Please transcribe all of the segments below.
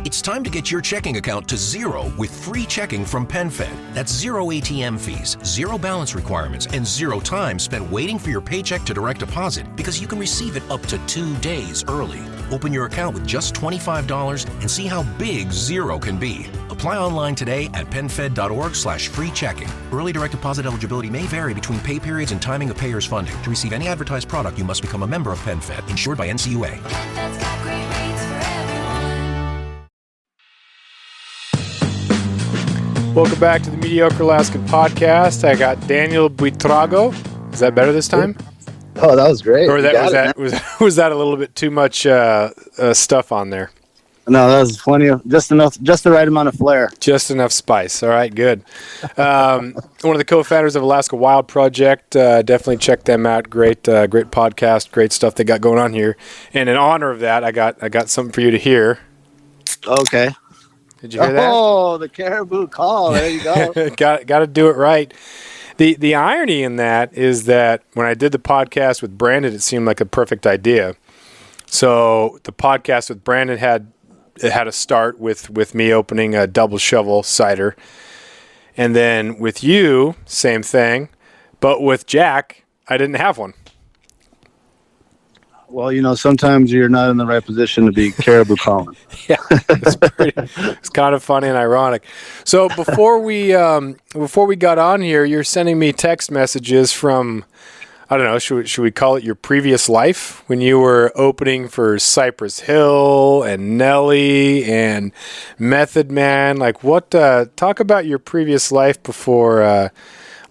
It's time to get your checking account to zero with free checking from PenFed. That's zero ATM fees, zero balance requirements, and zero time spent waiting for your paycheck to direct deposit because you can receive it up to 2 days early. Open your account with just $25 and see how big zero can be. Apply online today at penfed.org/free checking. Early direct deposit eligibility may vary between pay periods and timing of payer's funding. To receive any advertised product, you must become a member of PenFed, insured by NCUA. PenFed's got great rates for everyone. Welcome back to the Mediocre Alaskan Podcast. I got Daniel Buitrago. Is that better this time? Oh, that was great. Or was that a little bit too much stuff on there? No, that was plenty of just the right amount of flair. Just enough spice. All right, good. One of the co-founders of Alaska Wild Project. Definitely check them out. Great podcast. Great stuff they got going on here. And in honor of that, I got something for you to hear. Okay. Did you hear that? Oh, the caribou call. There you go. got to do it right. The irony in that is that when I did the podcast with Brandon, it seemed like a perfect idea. So the podcast with Brandon had to start with me opening a double shovel cider. And then with you, same thing. But with Jack, I didn't have one. Well, sometimes you're not in the right position to be caribou calling. Yeah, it's kind of funny and ironic. So before we got on here, you're sending me text messages from, I don't know, should we call it your previous life when you were opening for Cypress Hill and Nelly and Method Man? Like what? Talk about your previous life before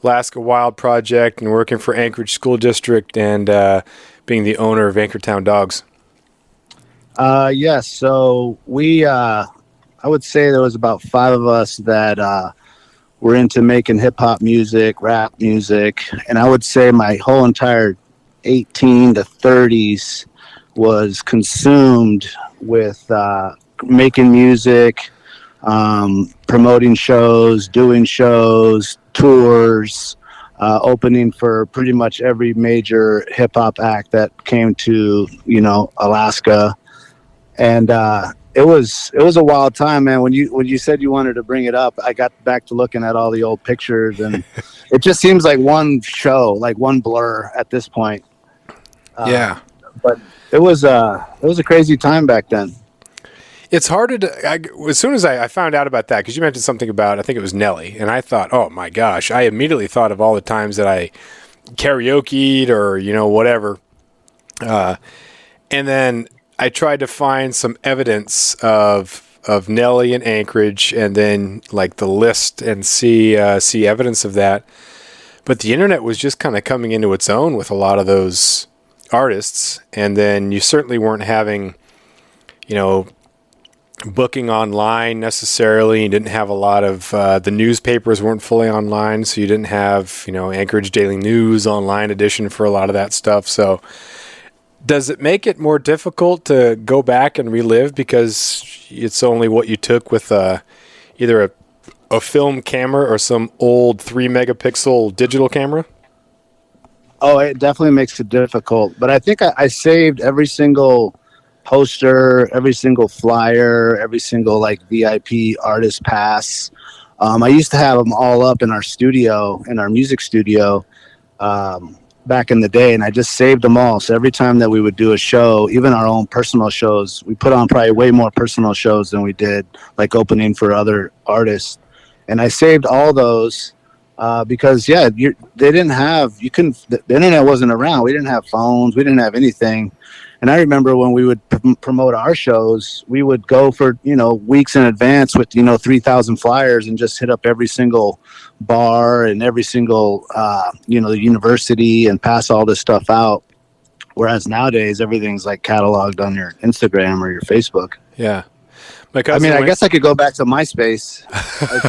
Alaska Wild Project and working for Anchorage School District and being the owner of Anchortown Dogs. Yes. So we, I would say there was about 5 of us that were into making hip hop music, rap music. And I would say my whole entire 18 to 30s was consumed with making music, promoting shows, doing shows, tours, opening for pretty much every major hip hop act that came to, Alaska. And it was a wild time, man. When you said you wanted to bring it up, I got back to looking at all the old pictures, and it just seems like one show, like one blur at this point. Yeah. But it was a crazy time back then. It's harder to, as soon as I found out about that, because you mentioned something about, I think it was Nelly, and I thought, oh my gosh, I immediately thought of all the times that I karaoke'd or, whatever. And then I tried to find some evidence of Nelly and Anchorage and then like the list and see evidence of that. But the internet was just kind of coming into its own with a lot of those artists. And then you certainly weren't having, booking online necessarily. You didn't have a lot of the newspapers weren't fully online, so you didn't have Anchorage Daily News online edition for a lot of that stuff. So does it make it more difficult to go back and relive because it's only what you took with either a film camera or some old 3 megapixel digital camera? Oh, it definitely makes it difficult, but I think I saved every single poster, every single flyer, every single VIP artist pass. I used to have them all up in our studio, in our music studio, back in the day, and I just saved them all. So every time that we would do a show, even our own personal shows, we put on probably way more personal shows than we did like opening for other artists. And I saved all those because the internet wasn't around. We didn't have phones. We didn't have anything. And I remember when we would promote our shows, we would go for, weeks in advance with, 3,000 flyers and just hit up every single bar and every single, university and pass all this stuff out. Whereas nowadays, everything's like cataloged on your Instagram or your Facebook. Yeah. I guess I could go back to MySpace.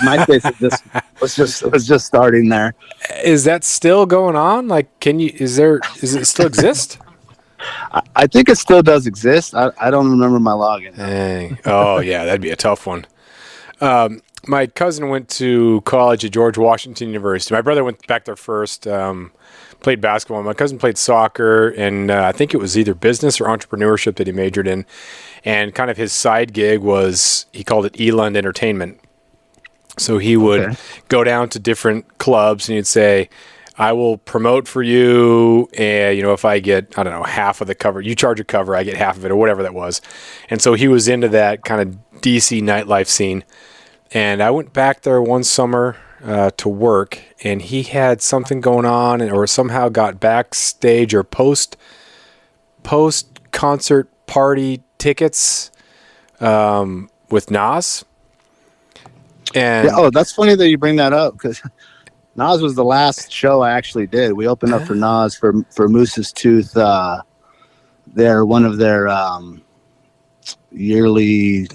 MySpace was just starting there. Is that still going on? Like, does it still exist? I think it still does exist. I don't remember my login. Dang. Oh, yeah, that'd be a tough one. My cousin went to college at George Washington University. My brother went back there first, played basketball. My cousin played soccer, and I think it was either business or entrepreneurship that he majored in. And kind of his side gig was, he called it Eland Entertainment. So he would go down to different clubs and he'd say, I will promote for you, and if I get, I don't know, half of the cover, you charge a cover, I get half of it, or whatever that was. And so he was into that kind of DC nightlife scene. And I went back there one summer to work, and he had something going on, or somehow got backstage or post concert party tickets with Nas. And that's funny that you bring that up, because Nas was the last show I actually did. We opened up for Nas for Moose's Tooth. One of their yearly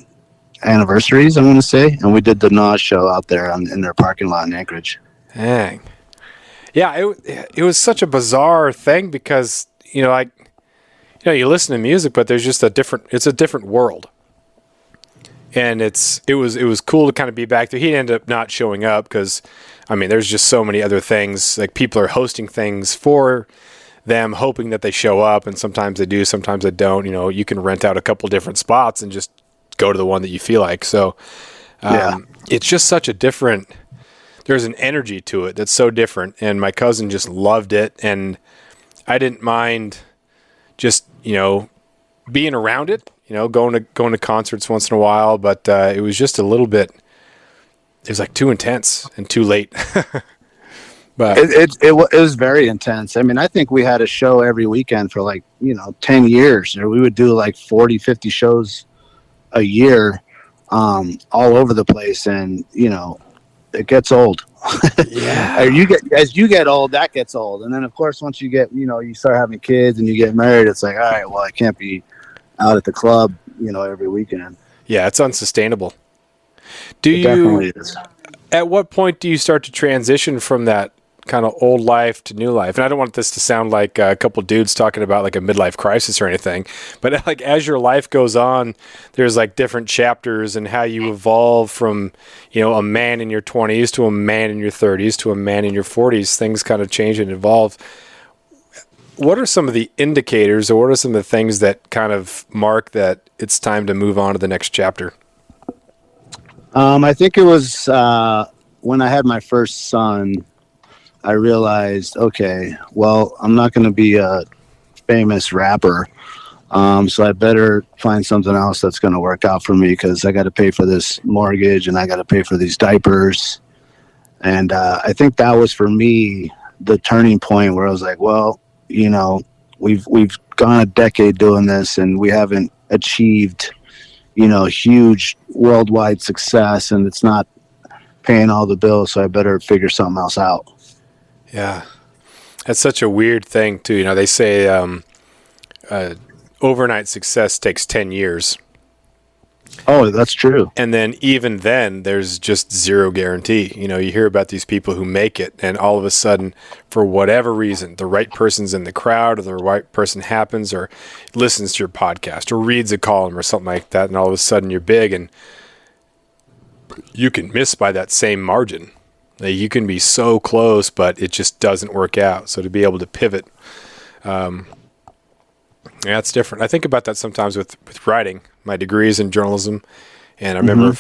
anniversaries, I'm going to say, and we did the Nas show out there in their parking lot in Anchorage. Dang. Yeah, it was such a bizarre thing because you listen to music, but there's just it's a different world. And it was cool to kind of be back there. He ended up not showing up because, there's just so many other things. Like, people are hosting things for them, hoping that they show up, and sometimes they do, sometimes they don't. You can rent out a couple different spots and just go to the one that you feel like. So it's just such a different. There's an energy to it that's so different, and my cousin just loved it, and I didn't mind just being around it. Going to concerts once in a while, but it was just a little bit. It was like too intense and too late. But it was very intense. I think we had a show every weekend for 10 years, or we would do like 40, 50 shows a year, all over the place, and it gets old. Yeah. As you get old, that gets old, and then of course once you get you start having kids and you get married, it's like, all right, well, I can't be out at the club, every weekend. Yeah, it's unsustainable. Definitely is. At what point do you start to transition from that kind of old life to new life? And I don't want this to sound like a couple dudes talking about like a midlife crisis or anything, but like as your life goes on, there's like different chapters and how you evolve from, a man in your 20s to a man in your 30s to a man in your 40s. Things kind of change and evolve. What are some of the indicators, or what are some of the things that kind of mark that it's time to move on to the next chapter? I think it was when I had my first son, I realized, okay, well, I'm not going to be a famous rapper, so I better find something else that's going to work out for me, because I got to pay for this mortgage and I got to pay for these diapers. And I think that was for me the turning point where I was like, well, we've gone a decade doing this and we haven't achieved huge worldwide success, and it's not paying all the bills, so I better figure something else out. Yeah. That's such a weird thing too. They say overnight success takes 10 years. Oh, that's true. And then even then, there's just zero guarantee. You hear about these people who make it, and all of a sudden, for whatever reason, the right person's in the crowd, or the right person happens, or listens to your podcast, or reads a column, or something like that, and all of a sudden you're big, and you can miss by that same margin. You can be so close, but it just doesn't work out. So to be able to pivot, it's different. I think about that sometimes with writing. My degree is in journalism, and I remember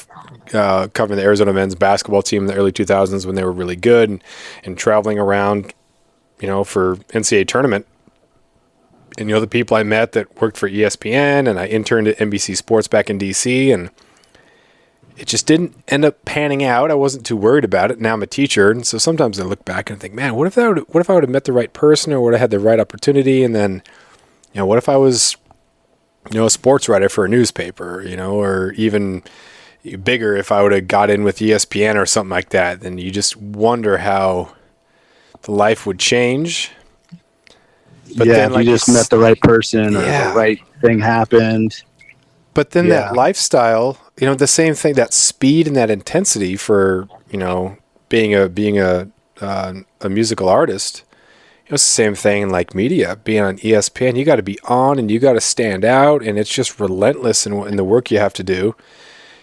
covering the Arizona men's basketball team in the early 2000s when they were really good, and traveling around, for NCAA tournament. And the people I met that worked for ESPN, and I interned at NBC Sports back in DC, and it just didn't end up panning out. I wasn't too worried about it. Now I'm a teacher, and so sometimes I look back and think, man, what if I would have met the right person, or would I had the right opportunity, and then, what if I was, a sports writer for a newspaper, or even bigger if I would have got in with ESPN or something like that. Then you just wonder how the life would change. But then, you just met the right person, or the right thing happened. But then that lifestyle, the same thing, that speed and that intensity for, being a musical artist. It's the same thing in like media, being on ESPN. You got to be on, and you got to stand out, and it's just relentless in the work you have to do.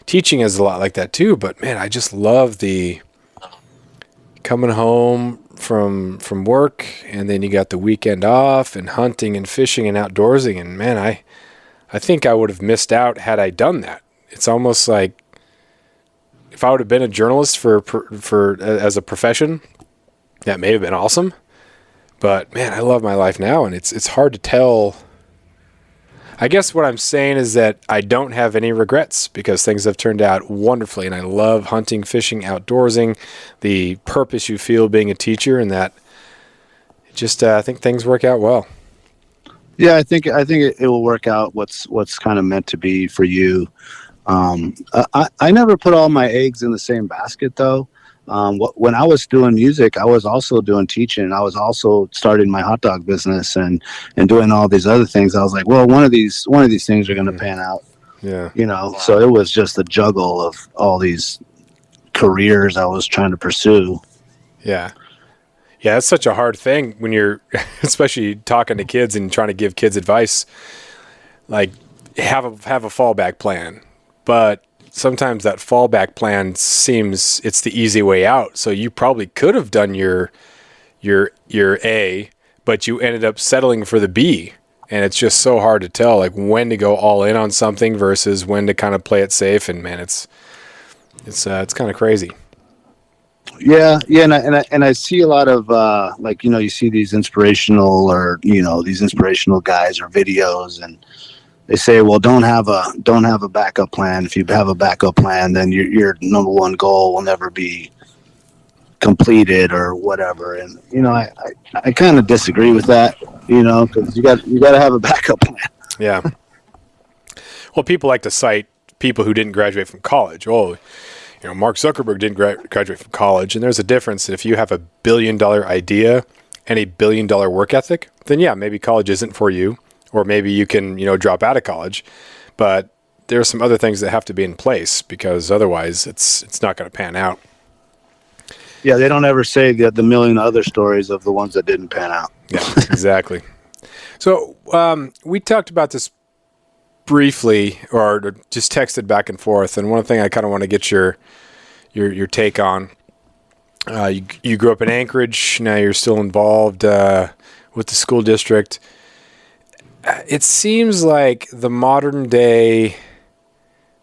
Teaching is a lot like that too, but man, I just love the coming home from work, and then you got the weekend off, and hunting and fishing and outdoorsing, and man, I think I would have missed out had I done that. It's almost like if I would have been a journalist for as a profession, that may have been awesome. But man, I love my life now, and it's hard to tell. I guess what I'm saying is that I don't have any regrets because things have turned out wonderfully, and I love hunting, fishing, outdoorsing, the purpose you feel being a teacher, and that just I think things work out well. Yeah, I think it will work out. What's kind of meant to be for you. I never put all my eggs in the same basket though. When I was doing music, I was also doing teaching. I was also starting my hot dog business and doing all these other things. I was like, well, one of these things are going to pan out. Yeah. So it was just a juggle of all these careers I was trying to pursue. Yeah. Yeah, it's such a hard thing when you're, especially talking to kids and trying to give kids advice. Like, have a fallback plan, but sometimes that fallback plan seems it's the easy way out. So you probably could have done your A, but you ended up settling for the B, and it's just so hard to tell like when to go all in on something versus when to kind of play it safe. And man, it's kind of crazy. Yeah, and I see a lot of like you see these inspirational guys or videos, and they say, well, don't have a backup plan. If you have a backup plan, then your number one goal will never be completed or whatever. And I kind of disagree with that, because you got to have a backup plan. Yeah. Well, people like to cite people who didn't graduate from college. Oh, Mark Zuckerberg didn't graduate from college, and there's a difference. If you have a $1 billion idea and a $1 billion work ethic, then yeah, maybe college isn't for you, or maybe you can, drop out of college. But there are some other things that have to be in place because otherwise it's not going to pan out. Yeah, they don't ever say the million other stories of the ones that didn't pan out. Yeah, exactly. So we talked about this briefly, or just texted back and forth. And one thing I kind of want to get your take on. You grew up in Anchorage. Now you're still involved with the school district. It seems like the modern day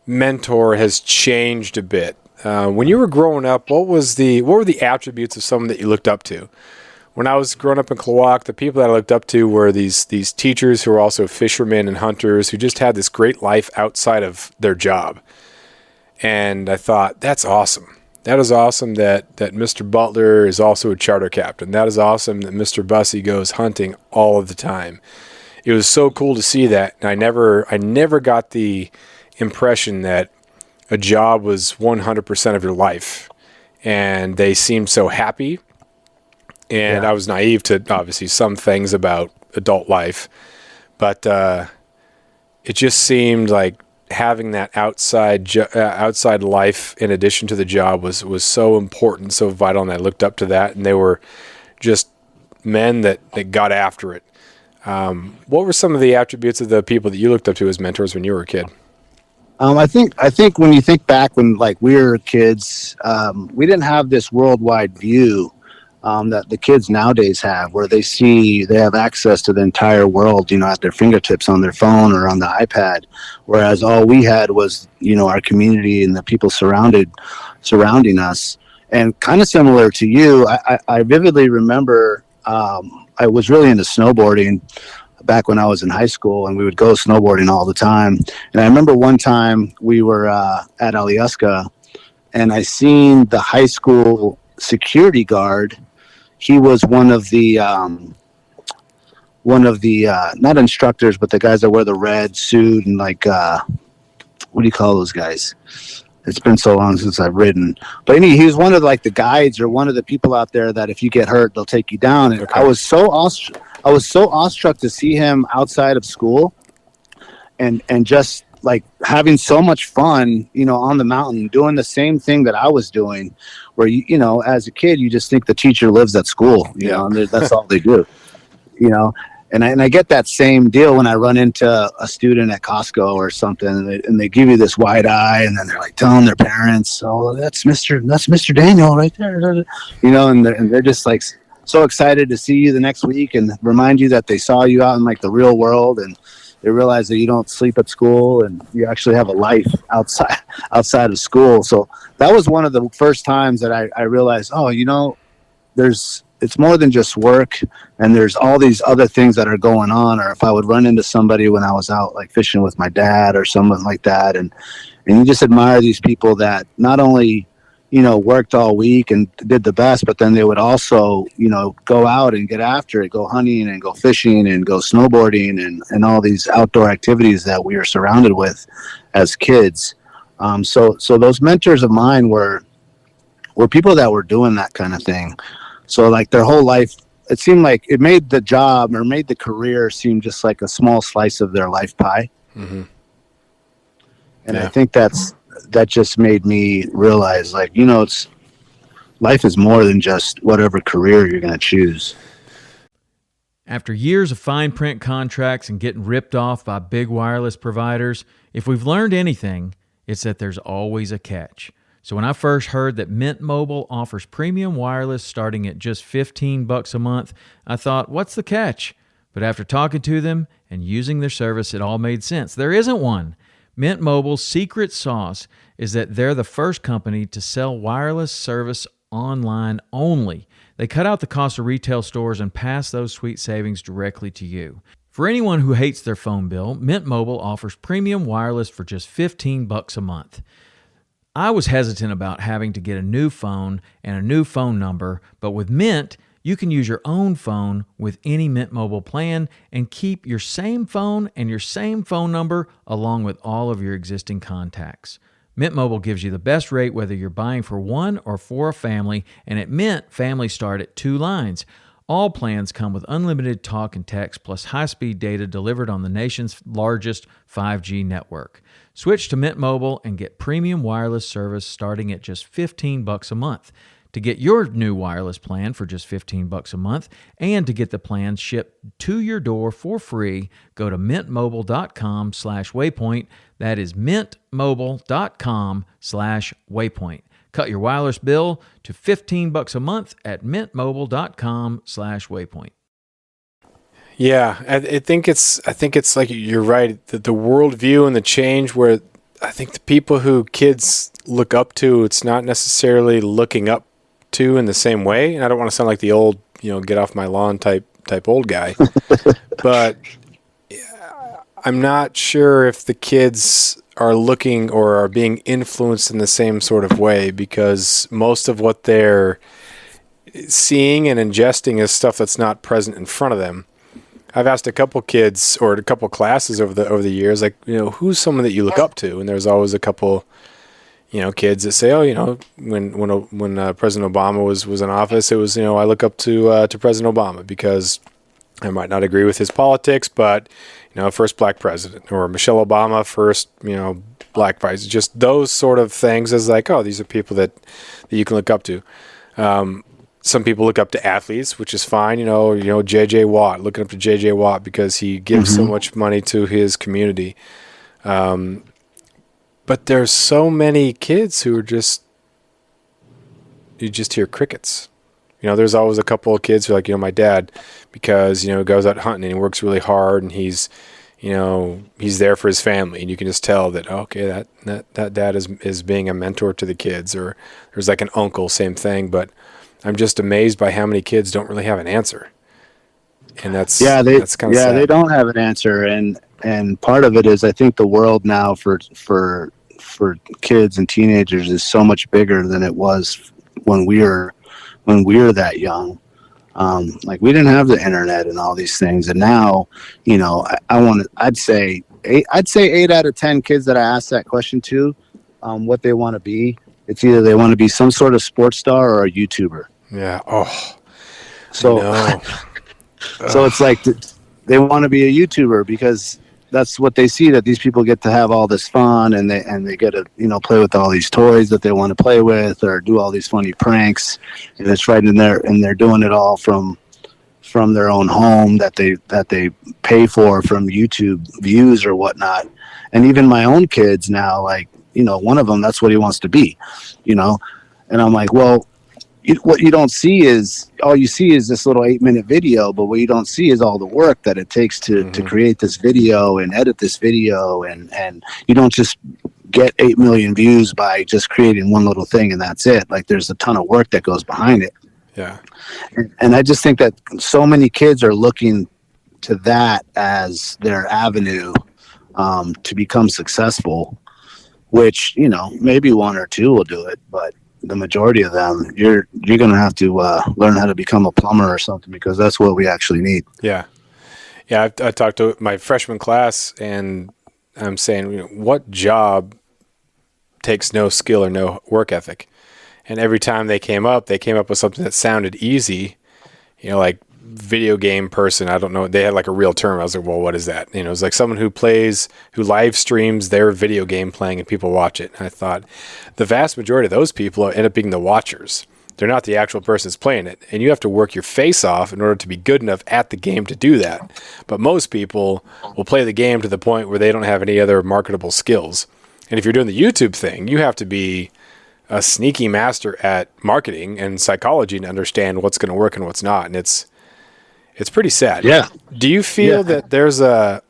mentor has changed a bit. When you were growing up, what were the attributes of someone that you looked up to? When I was growing up in Klawock, the people that I looked up to were these teachers who were also fishermen and hunters who just had this great life outside of their job. And I thought, that's awesome. That is awesome that Mr. Butler is also a charter captain. That is awesome that Mr. Bussey goes hunting all of the time. It was so cool to see that. And I never got the impression that a job was 100% of your life. And they seemed so happy. And I was naive to obviously some things about adult life, but it just seemed like having that outside life in addition to the job was so important, so vital, and I looked up to that. And they were just men that got after it. What were some of the attributes of the people that you looked up to as mentors when you were a kid? I think when you think back when like we were kids, we didn't have this worldwide view that the kids nowadays have, where they have access to the entire world, at their fingertips on their phone or on the iPad. Whereas all we had was, our community and the people surrounding us. And kind of similar to you, I vividly remember, I was really into snowboarding back when I was in high school, and we would go snowboarding all the time. And I remember one time we were at Alyeska, and I seen the high school security guard. He was one of the not instructors, but the guys that wear the red suit and like what do you call those guys? It's been so long since I've ridden. But he was one of like the guides or one of the people out there that if you get hurt, they'll take you down. And okay. I was so awestruck to see him outside of school and just like having so much fun, on the mountain, doing the same thing that I was doing, where as a kid, you just think the teacher lives at school, and that's all they do, and I get that same deal when I run into a student at Costco or something, and they give you this wide eye, and then they're like telling their parents, "Oh, that's Mr. Daniel right there," and they're just like so excited to see you the next week and remind you that they saw you out in like the real world, and They realize that you don't sleep at school and you actually have a life outside of school. So that was one of the first times that I realized, oh, it's more than just work, and there's all these other things that are going on. Or if I would run into somebody when I was out like fishing with my dad or someone like that, and you just admire these people that not only worked all week and did the best, but then they would also, go out and get after it, go hunting and go fishing and go snowboarding and all these outdoor activities that we are surrounded with as kids. So those mentors of mine were people that were doing that kind of thing. So like their whole life, it seemed like it made the job or made the career seem just like a small slice of their life pie. Mm-hmm. And I think that just made me realize, like, life is more than just whatever career you're going to choose. After years of fine print contracts and getting ripped off by big wireless providers, if we've learned anything, it's that there's always a catch. So when I first heard that Mint Mobile offers premium wireless starting at just $15 a month, I thought, what's the catch? But after talking to them and using their service, it all made sense. There isn't one. Mint Mobile's secret sauce is that they're the first company to sell wireless service online only. They cut out the cost of retail stores and pass those sweet savings directly to you. For anyone who hates their phone bill, Mint Mobile offers premium wireless for just $15 a month. I was hesitant about having to get a new phone and a new phone number, but with Mint, you can use your own phone with any Mint Mobile plan and keep your same phone and your same phone number along with all of your existing contacts. Mint Mobile gives you the best rate whether you're buying for one or for a family, and at Mint, families start at 2 lines. All plans come with unlimited talk and text plus high-speed data delivered on the nation's largest 5G network. Switch to Mint Mobile and get premium wireless service starting at just $15 a month. To get your new wireless plan for just $15 a month and to get the plan shipped to your door for free, go to mintmobile.com/waypoint. That is mintmobile.com/waypoint. Cut your wireless bill to $15 a month at mintmobile.com/waypoint. Yeah, I think it's like you're right. The worldview and the change where I think the people who kids look up to, it's not necessarily looking up to in the same way. And I don't want to sound like the old, get off my lawn type old guy, but I'm not sure if the kids are looking or are being influenced in the same sort of way, because most of what they're seeing and ingesting is stuff that's not present in front of them. I've asked a couple kids or a couple classes over the years, like, who's someone that you look up to? And there's always a couple, kids that say, oh, when President Obama was in office, it was, I look up to President Obama because I might not agree with his politics, but, first black president, or Michelle Obama, first, black vice, just those sort of things as like, oh, these are people that you can look up to. Some people look up to athletes, which is fine. J.J. Watt, looking up to J.J. Watt because he gives so much money to his community. But there's so many kids who are you just hear crickets. There's always a couple of kids who are like, my dad, because, he goes out hunting and he works really hard and he's there for his family. And you can just tell that, okay, that dad is being a mentor to the kids. Or there's like an uncle, same thing. But I'm just amazed by how many kids don't really have an answer. And that's kind of sad. They don't have an answer. And part of it is, I think the world now for kids and teenagers is so much bigger than it was when we were that young. Like we didn't have the internet and all these things. And now, I'd say 8 out of 10 kids that I asked that question to, what they want to be, it's either they want to be some sort of sports star or a YouTuber. Yeah. Oh, so, so it's like they want to be a YouTuber because that's what they see, that these people get to have all this fun and they get to, play with all these toys that they want to play with or do all these funny pranks. And it's right in there, and they're doing it all from their own home that they pay for from YouTube views or whatnot. And even my own kids now, like, one of them, that's what he wants to be, and I'm like, well, what you don't see is, all you see is this little 8-minute video, but what you don't see is all the work that it takes to create this video and edit this video. And you don't just get 8 million views by just creating one little thing and that's it. Like, there's a ton of work that goes behind it. Yeah. And I just think that so many kids are looking to that as their avenue to become successful, which, maybe one or two will do it, but the majority of them, you're going to have to learn how to become a plumber or something, because that's what we actually need. Yeah. Yeah. I talked to my freshman class, and I'm saying, what job takes no skill or no work ethic? And every time they came up with something that sounded easy, like video game person. I don't know. They had like a real term. I was like, well, what is that? It was like someone who live streams their video game playing and people watch it. And I thought the vast majority of those people end up being the watchers. They're not the actual person that's playing it. And you have to work your face off in order to be good enough at the game to do that. But most people will play the game to the point where they don't have any other marketable skills. And if you're doing the YouTube thing, you have to be a sneaky master at marketing and psychology to understand what's going to work and what's not. And it's pretty sad. Yeah. Do you feel that there's that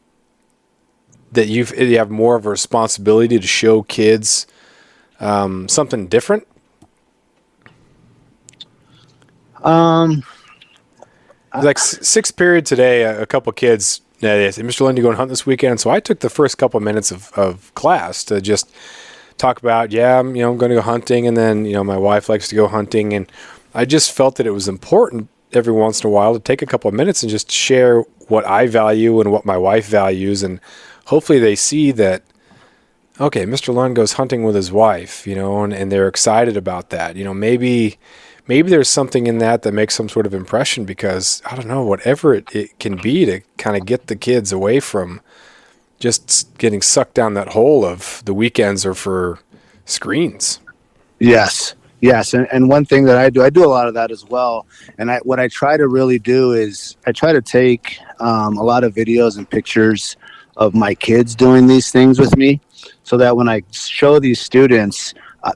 you have more of a responsibility to show kids something different? Like sixth period today, a couple kids, they said, Mr. Lynn, you going to hunt this weekend? So I took the first couple of minutes of class to just talk about, I'm going to go hunting. And then, my wife likes to go hunting. And I just felt that it was important every once in a while to take a couple of minutes and just share what I value and what my wife values. And hopefully they see that, okay, Mr. Lund goes hunting with his wife, and they're excited about that. Maybe there's something in that makes some sort of impression, because I don't know, whatever it can be to kind of get the kids away from just getting sucked down that hole of the weekends are for screens. Yes. And one thing that I do a lot of that as well. And what I try to really do is I try to take a lot of videos and pictures of my kids doing these things with me, so that when I show these students,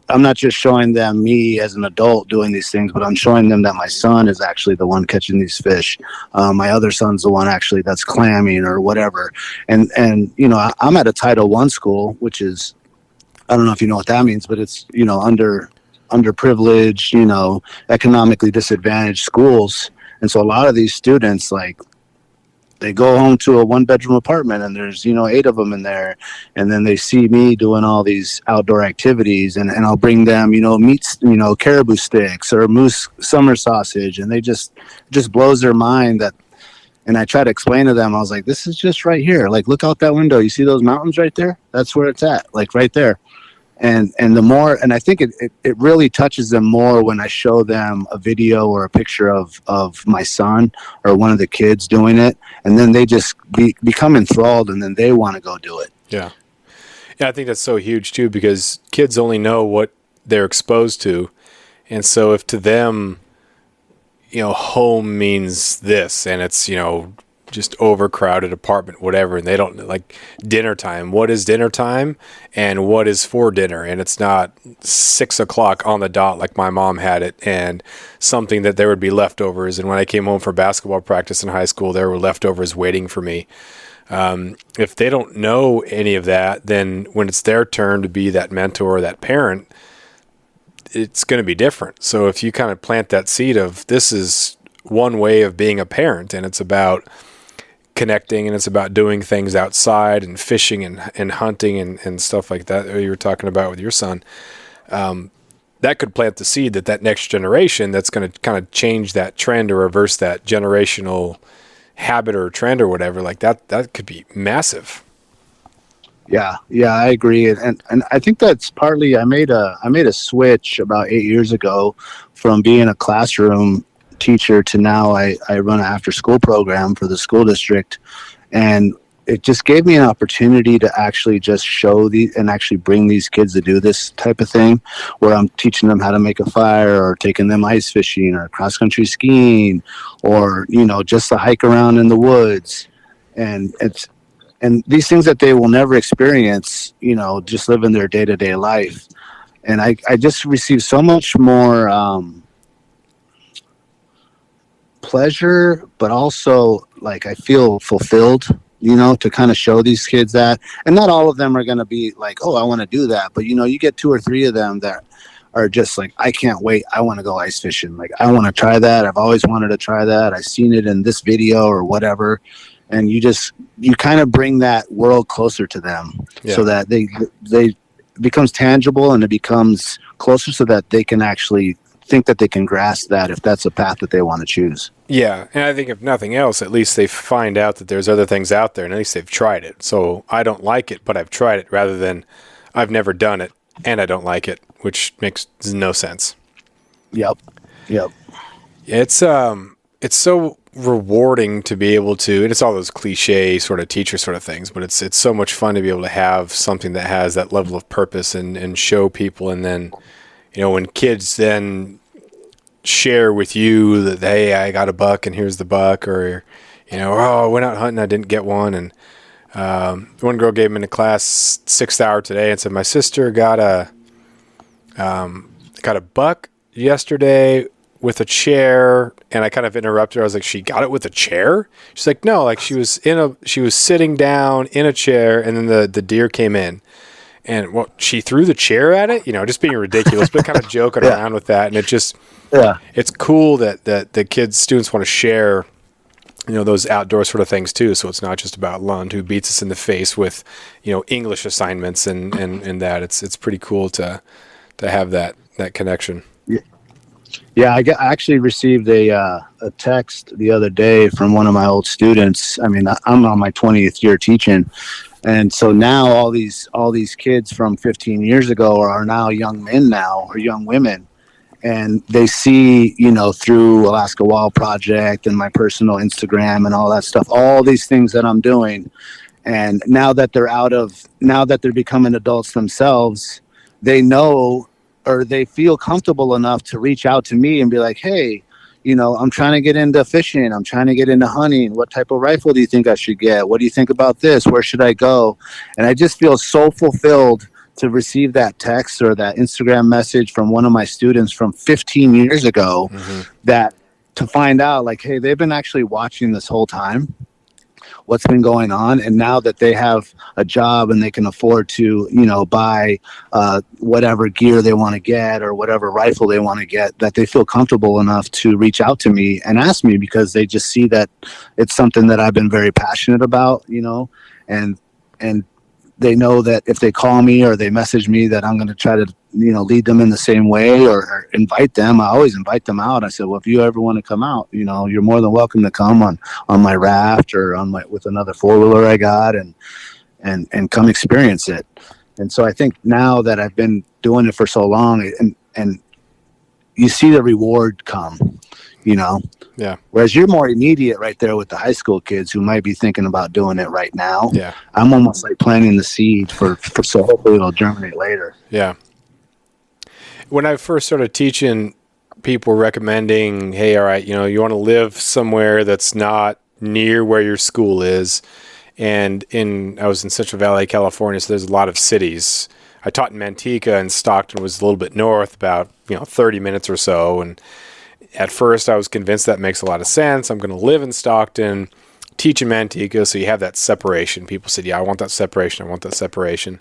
I'm not just showing them me as an adult doing these things, but I'm showing them that my son is actually the one catching these fish. My other son's the one actually that's clamming or whatever. And I'm at a Title I school, which is, I don't know if you know what that means, but it's, underprivileged, economically disadvantaged schools. And so a lot of these students, like, they go home to a 1-bedroom apartment and there's, 8 of them in there. And then they see me doing all these outdoor activities, and I'll bring them, meats, caribou sticks or moose summer sausage. And they just blows their mind that, and I try to explain to them, I was like, this is just right here. Like, look out that window. You see those mountains right there? That's where it's at. Like right there. And the more, and I think it really touches them more when I show them a video or a picture of my son or one of the kids doing it, and then they just become enthralled, and then they want to go do it. Yeah, I think that's so huge too, because kids only know what they're exposed to, and so if to them, home means this, and it's just overcrowded apartment, whatever, and they don't like dinner time. What is dinner time and what is for dinner? And it's not 6 o'clock on the dot like my mom had it, and something that there would be leftovers. And when I came home for basketball practice in high school, there were leftovers waiting for me. If they don't know any of that, then when it's their turn to be that mentor or that parent, it's going to be different. So if you kind of plant that seed of, this is one way of being a parent, and it's about connecting, and it's about doing things outside and fishing and hunting and stuff like that you were talking about with your son, that could plant the seed that next generation that's going to kind of change that trend or reverse that generational habit or trend or whatever, like that could be massive. Yeah, I agree. And I think that's partly, I made a switch about 8 years ago from being a classroom teacher to now I run an after school program for the school district, and it just gave me an opportunity to actually just show and actually bring these kids to do this type of thing, where I'm teaching them how to make a fire, or taking them ice fishing or cross country skiing, or just to hike around in the woods, and these things that they will never experience, just living their day-to-day life. And I just received so much more pleasure, but also like I feel fulfilled, to kind of show these kids that. And not all of them are going to be like, oh, I want to do that. But, you get two or three of them that are just like, I can't wait. I want to go ice fishing. Like, I want to try that. I've always wanted to try that. I've seen it in this video or whatever. And you kind of bring that world closer to them so that they becomes tangible and it becomes closer so that they can actually think that they can grasp that if that's a path that they want to choose. Yeah, and I think if nothing else, at least they find out that there's other things out there, and at least they've tried it. So I don't like it, but I've tried it, rather than I've never done it and I don't like it, which makes no sense. Yep. It's so rewarding to be able to, and it's all those cliche sort of teacher sort of things, but it's so much fun to be able to have something that has that level of purpose and show people, and then when kids then share with you that, hey, I got a buck and here's the buck, or oh, I went out hunting, I didn't get one. And one girl gave me in the class 6th hour today and said, my sister got a buck yesterday with a chair. And I kind of interrupted her. I was like, she got it with a chair? She's like, no, like she was sitting down in a chair, and then the deer came in. And she threw the chair at it, just being ridiculous, but kind of joking around with that. And it's cool that the students want to share, those outdoor sort of things too. So it's not just about Lund, who beats us in the face with, English assignments and that. It's pretty cool to have that connection. Yeah, I actually received a text the other day from one of my old students. I mean, I'm on my 20th year teaching. And so now all these kids from 15 years ago are now young men now, or young women. And they see, through Alaska Wild Project and my personal Instagram and all that stuff, all these things that I'm doing. And now that they're becoming adults themselves, they know, or they feel comfortable enough to reach out to me and be like, hey, I'm trying to get into fishing. I'm trying to get into hunting. What type of rifle do you think I should get? What do you think about this? Where should I go? And I just feel so fulfilled to receive that text or that Instagram message from one of my students from 15 years ago, that to find out like, hey, they've been actually watching this whole time, what's been going on. And now that they have a job and they can afford to, buy whatever gear they want to get or whatever rifle they want to get, that they feel comfortable enough to reach out to me and ask me, because they just see that it's something that I've been very passionate about, and they know that if they call me or they message me that I'm going to try to, lead them in the same way or invite them. I always invite them out. I said, well, if you ever want to come out, you're more than welcome to come on my raft or with another 4-wheeler I got and come experience it. And so I think now that I've been doing it for so long, and you see the reward come, Yeah. Whereas you're more immediate right there with the high school kids who might be thinking about doing it right now. Yeah. I'm almost like planting the seed for so hopefully it'll germinate later. Yeah. When I first started teaching, people were recommending, hey, all right, you want to live somewhere that's not near where your school is. And I was in Central Valley, California, so there's a lot of cities. I taught in Manteca, and Stockton was a little bit north, about 30 minutes or so. And at first I was convinced that makes a lot of sense. I'm going to live in Stockton, teach in Manteca, so you have that separation. People said, yeah, I want that separation.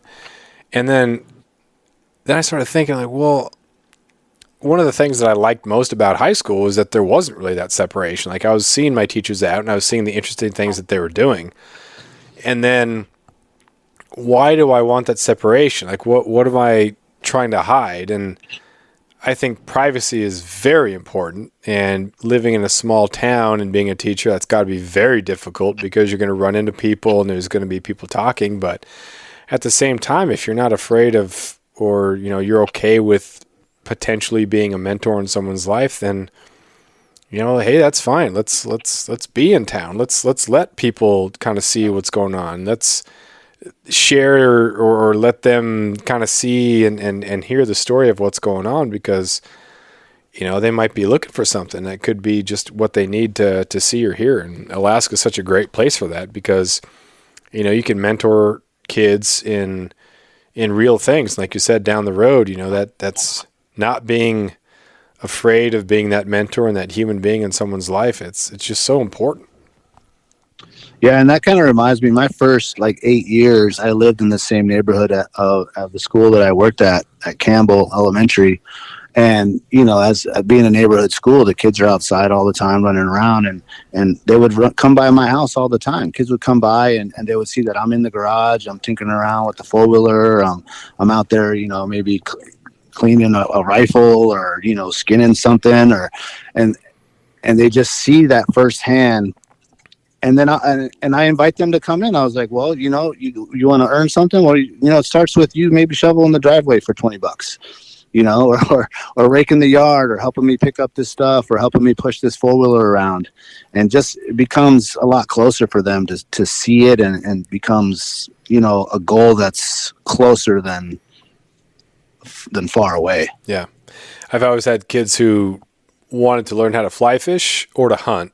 And then I started thinking, like, well, one of the things that I liked most about high school was that there wasn't really that separation. Like, I was seeing my teachers out, and I was seeing the interesting things that they were doing. And then, why do I want that separation? Like, what am I trying to hide? And I think privacy is very important. And living in a small town and being a teacher, that's got to be very difficult, because you're going to run into people and there's going to be people talking. But at the same time, if you're not afraid of, or you're okay with potentially being a mentor in someone's life, then hey, that's fine. Let's be in town. Let's let people kind of see what's going on. Let's share or let them kind of see and hear the story of what's going on, because they might be looking for something that could be just what they need to see or hear. And Alaska is such a great place for that, because you can mentor kids in real things, like you said, down the road. That's not being afraid of being that mentor and that human being in someone's life. It's just so important. Yeah, and that kind of reminds me. My first 8 years, I lived in the same neighborhood of the school that I worked at Campbell Elementary. And as being a neighborhood school, the kids are outside all the time running around, and they would come by my house all the time. Kids would come by and they would see that I'm in the garage, I'm tinkering around with the four-wheeler, I'm out there, maybe cleaning a rifle or skinning something, and they just see that firsthand. And then I invite them to come in. I was like, well, you want to earn something? Well, it starts with you maybe shoveling the driveway for $20. Or raking the yard, or helping me pick up this stuff, or helping me push this four-wheeler around. And just it becomes a lot closer for them to see it, and becomes, a goal that's closer than far away. Yeah. I've always had kids who wanted to learn how to fly fish or to hunt.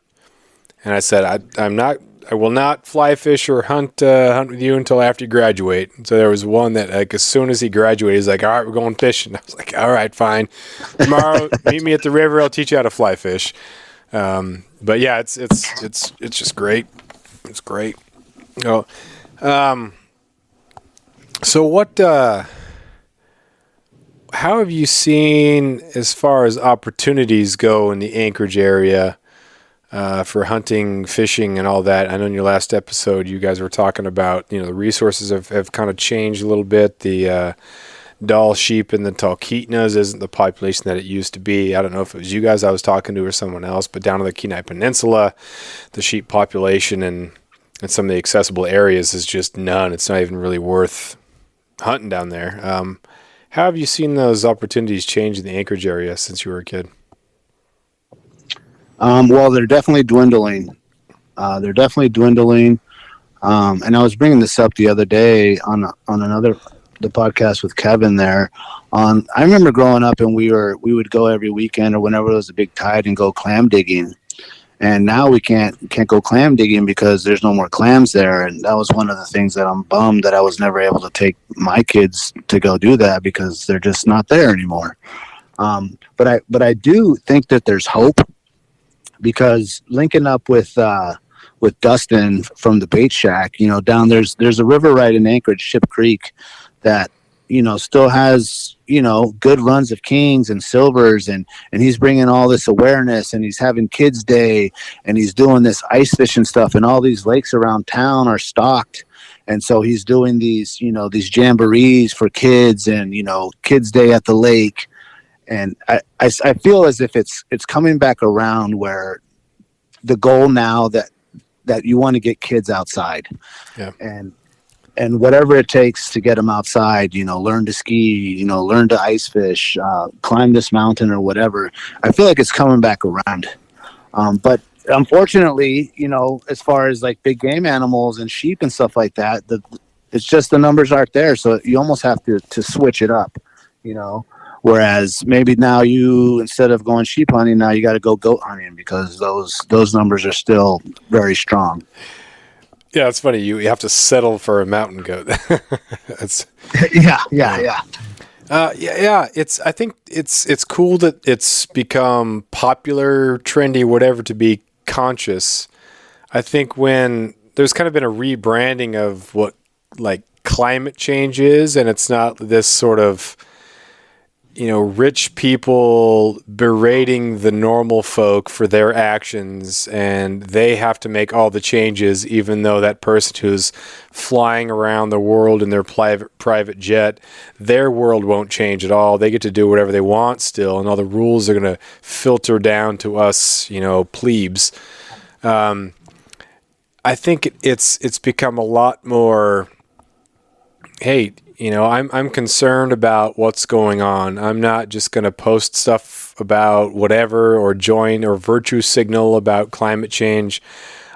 And I said, I will not fly fish or hunt with you until after you graduate. So there was one that, as soon as he graduated, he's like, all right, we're going fishing. I was like, all right, fine. Tomorrow, meet me at the river. I'll teach you how to fly fish. But yeah, it's just great. It's great. So what? How have you seen as far as opportunities go in the Anchorage area? For hunting, fishing, and all that? I know in your last episode, you guys were talking about, the resources have kind of changed a little bit. The Dall sheep and the Talkeetnas isn't the population that it used to be. I don't know if it was you guys I was talking to or someone else, but down on the Kenai Peninsula, the sheep population and some of the accessible areas is just none. It's not even really worth hunting down there. How have you seen those opportunities change in the Anchorage area since you were a kid? Well, they're definitely dwindling. And I was bringing this up the other day on the podcast with Kevin there. I remember growing up, and we would go every weekend or whenever there was a big tide and go clam digging. And now we can't go clam digging because there's no more clams there. And that was one of the things that I'm bummed that I was never able to take my kids to go do that, because they're just not there anymore. But I do think that there's hope. Because linking up with Dustin from the Bait Shack, down there's a river right in Anchorage, Ship Creek, that still has good runs of kings and silvers, and he's bringing all this awareness, and he's having Kids Day, and he's doing this ice fishing stuff, and all these lakes around town are stocked, and so he's doing these these jamborees for kids, and Kids Day at the lake. And I feel as if it's coming back around, where the goal now that you want to get kids outside, and whatever it takes to get them outside, learn to ski, learn to ice fish, climb this mountain or whatever. I feel like it's coming back around. But unfortunately, as far as big game animals and sheep and stuff like that, it's just the numbers aren't there. So you almost have to switch it up, Whereas maybe now instead of going sheep hunting, now you got to go goat hunting, because those numbers are still very strong. Yeah, it's funny. You have to settle for a mountain goat. That's Yeah. I think it's cool that it's become popular, trendy, whatever, to be conscious. I think when there's kind of been a rebranding of what climate change is, and it's not this sort of rich people berating the normal folk for their actions, and they have to make all the changes, even though that person who's flying around the world in their private jet, their world won't change at all. They get to do whatever they want still, and all the rules are going to filter down to us, plebes. I think it's become a lot more, hey, I'm concerned about what's going on. I'm not just going to post stuff about whatever or join or virtue signal about climate change.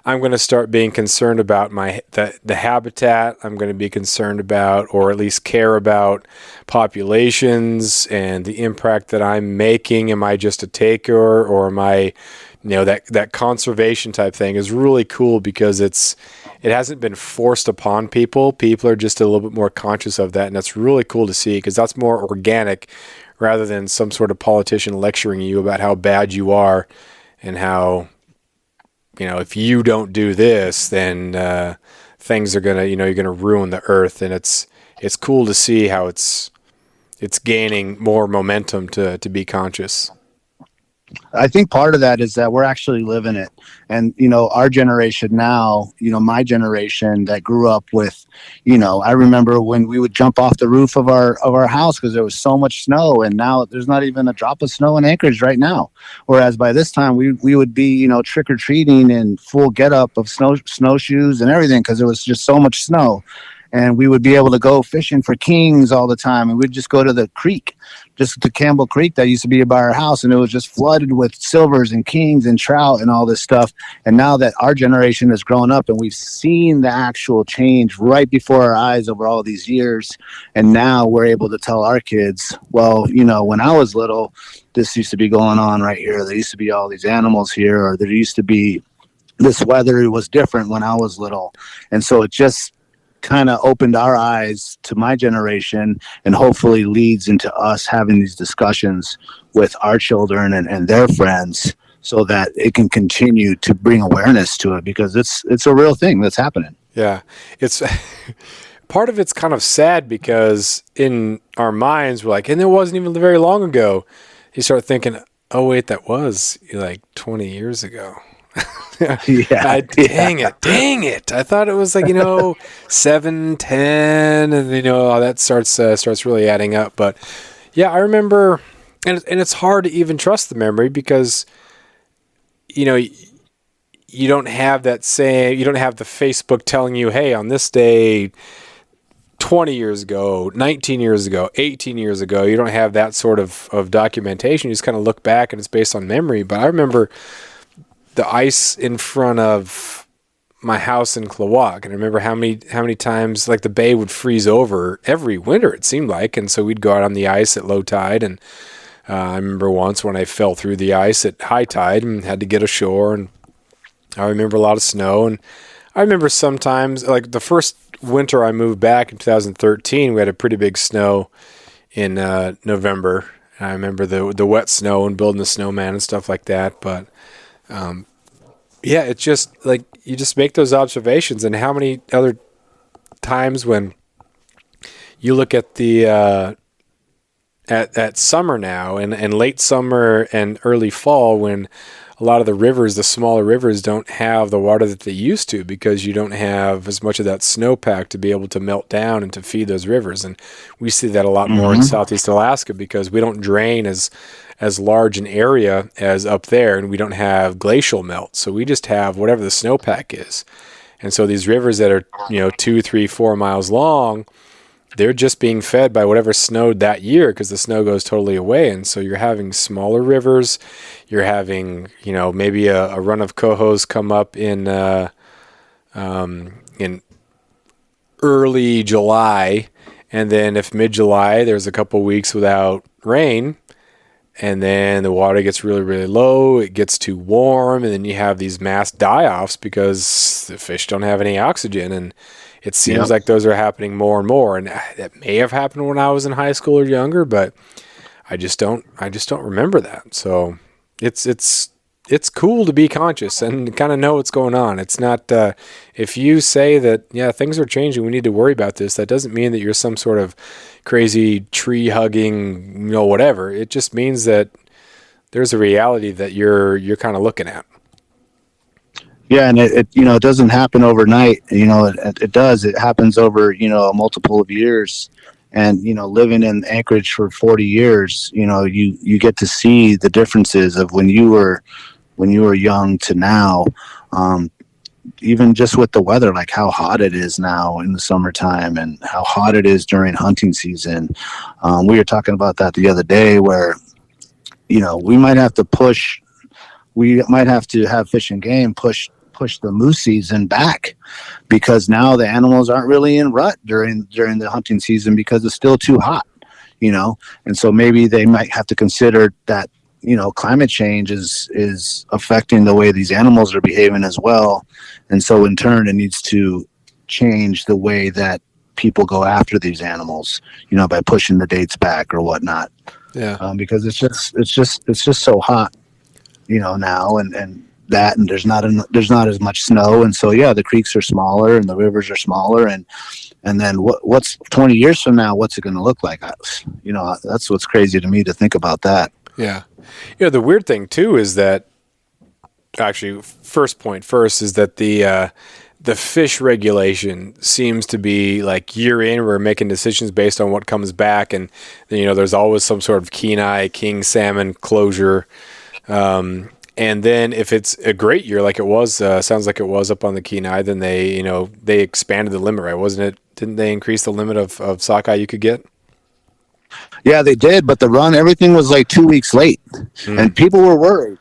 I'm going to start being concerned about the habitat. I'm going to be concerned about, or at least care about, populations and the impact that I'm making. Am I just a taker, or am I, that conservation type thing is really cool, because it hasn't been forced upon people. People are just a little bit more conscious of that, and that's really cool to see, because that's more organic rather than some sort of politician lecturing you about how bad you are and how, if you don't do this, then things are gonna, you're gonna ruin the earth. And it's cool to see how it's gaining more momentum to be conscious. I think part of that is that we're actually living it. And, our generation now, my generation that grew up with, I remember when we would jump off the roof of our house because there was so much snow, and now there's not even a drop of snow in Anchorage right now. Whereas by this time we would be, trick-or-treating in full getup of snowshoes and everything because there was just so much snow. And we would be able to go fishing for kings all the time. And we'd just go to the creek, just to Campbell Creek that used to be by our house. And it was just flooded with silvers and kings and trout and all this stuff. And now that our generation has grown up and we've seen the actual change right before our eyes over all these years. And now we're able to tell our kids, well, when I was little, this used to be going on right here. There used to be all these animals here, or there used to be this weather was different when I was little. And so it just kind of opened our eyes to my generation, and hopefully leads into us having these discussions with our children and their friends so that it can continue to bring awareness to it, because it's a real thing that's happening. Yeah. It's part of it's kind of sad because in our minds we're like, and it wasn't even very long ago. You start thinking, oh wait, that was like 20 years ago. Yeah. Dang it. I thought it was like, 7, 10, and all that starts really adding up. But yeah, I remember, and it's hard to even trust the memory because, you don't have you don't have the Facebook telling you, hey, on this day 20 years ago, 19 years ago, 18 years ago, you don't have that sort of documentation. You just kind of look back and it's based on memory. But I remember the ice in front of my house in Klawock, and I remember how many times like the bay would freeze over every winter, it seemed like, and so we'd go out on the ice at low tide, and I remember once when I fell through the ice at high tide and had to get ashore, and I remember a lot of snow, and I remember sometimes, like the first winter I moved back in 2013, we had a pretty big snow in November, and I remember the wet snow and building the snowman and stuff like that, but yeah, it's just like you just make those observations, and how many other times when you look at the at summer now and late summer and early fall, when a lot of the rivers, the smaller rivers, don't have the water that they used to because you don't have as much of that snowpack to be able to melt down and to feed those rivers. And we see that a lot more in Southeast Alaska because we don't drain as large an area as up there, and we don't have glacial melt. So we just have whatever the snowpack is. And so these rivers that are, 2, 3, 4 miles long, they're just being fed by whatever snowed that year because the snow goes totally away. And so you're having smaller rivers. You're having, maybe a run of cohos come up in early July. And then if mid-July, there's a couple weeks without rain, and then the water gets really, really low, it gets too warm, and then you have these mass die-offs because the fish don't have any oxygen, and it seems like those are happening more and more. And that may have happened when I was in high school or younger, but I just don't remember that. So it's cool to be conscious and kind of know what's going on. It's not if you say that, yeah, things are changing, we need to worry about this, that doesn't mean that you're some sort of crazy tree hugging, whatever. It just means that there's a reality that you're kind of looking at. Yeah, and it doesn't happen overnight. It does. It happens over a multiple of years. And living in Anchorage for 40 years, you get to see the differences of when you were young to now. Even just with the weather, like how hot it is now in the summertime and how hot it is during hunting season. We were talking about that the other day, where we might have to have Fish and Game push the moose season back, because now the animals aren't really in rut during the hunting season because it's still too hot, and so maybe they might have to consider that climate change is affecting the way these animals are behaving as well, and so in turn it needs to change the way that people go after these animals, by pushing the dates back or whatnot. Yeah. because it's just so hot, now, and there's not as much snow, and so yeah, the creeks are smaller and the rivers are smaller, and then what's 20 years from now, what's it going to look like? That's what's crazy to me to think about that. Yeah. The weird thing too is that actually first is that the fish regulation seems to be like year in, we're making decisions based on what comes back. And there's always some sort of Kenai king salmon closure. And then if it's a great year, like it was, sounds like it was up on the Kenai, then they expanded the limit, right? Wasn't it? Didn't they increase the limit of sockeye you could get? Yeah, they did, but everything was like 2 weeks late, and people were worried.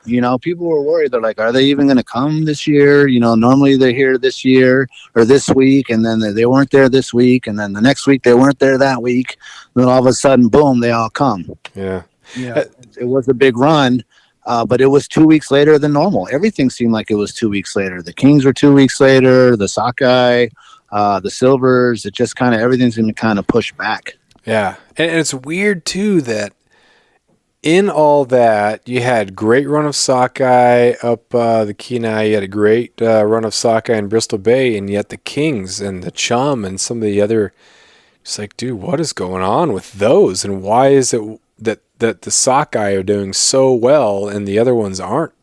They're like, "Are they even going to come this year?" Normally they're here this year or this week, and then they weren't there this week, and then the next week they weren't there that week. And then all of a sudden, boom, they all come. Yeah, It was a big run, but it was 2 weeks later than normal. Everything seemed like it was 2 weeks later. The kings were 2 weeks later. The sockeye, the silvers. It just everything's going to kind of push back. Yeah, and it's weird too that in all that you had great run of sockeye up the Kenai, you had a great run of sockeye in Bristol Bay, and yet the kings and the chum and some of the other, it's like, dude, what is going on with those, and why is it that the sockeye are doing so well and the other ones aren't?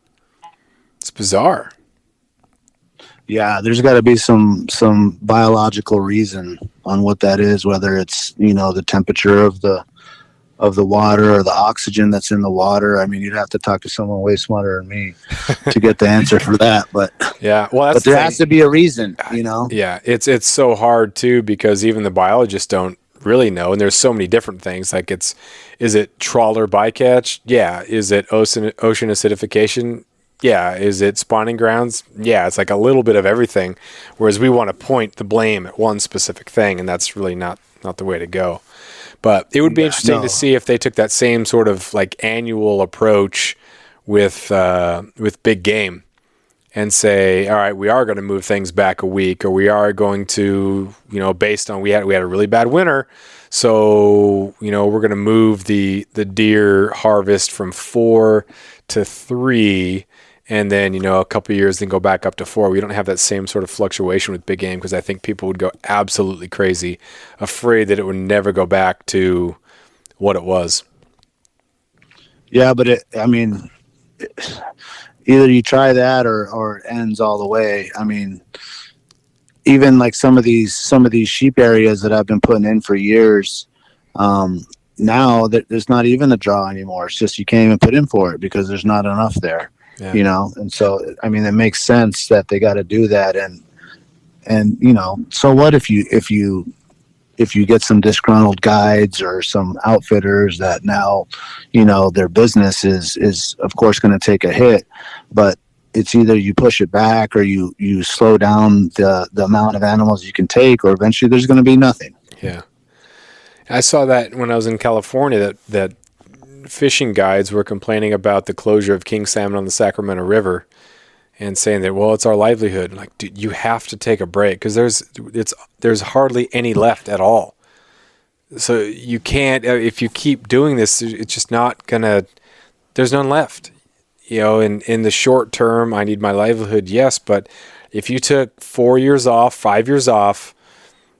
It's bizarre. Yeah, there's got to be some biological reason on what that is, whether it's the temperature of the water or the oxygen that's in the water. I mean, you'd have to talk to someone way smarter than me to get the answer for that. But yeah, well, but there has to be a reason, Yeah, it's so hard too, because even the biologists don't really know, and there's so many different things. Like, is it trawler bycatch? Yeah. Is it ocean acidification? Yeah. Is it spawning grounds? Yeah. It's like a little bit of everything, whereas we want to point the blame at one specific thing, and that's really not the way to go. But it would be interesting to see if they took that same sort of like annual approach with big game, and say, all right, we are going to move things back a week, or we are going to, based on we had a really bad winter, so we're going to move the deer harvest from 4 to 3, and then a couple of years then go back up to 4. We don't have that same sort of fluctuation with big game, because I think people would go absolutely crazy, afraid that it would never go back to what it was. Yeah, but either you try that or it ends all the way. I mean, even like some of these sheep areas that I've been putting in for years, now that there's not even a draw anymore. It's just you can't even put in for it because there's not enough there. Yeah. And so I mean, it makes sense that they got to do that. And so what if you get some disgruntled guides or some outfitters that now, their business is of course going to take a hit, but it's either you push it back or you slow down the amount of animals you can take, or eventually there's going to be nothing. Yeah. I saw that when I was in California, that fishing guides were complaining about the closure of king salmon on the Sacramento River, and saying that, well, it's our livelihood. Like, dude, you have to take a break, because there's hardly any left at all. So you can't, if you keep doing this, it's just not gonna, there's none left. In the short term, I need my livelihood, yes, but if you took 4 years off, 5 years off,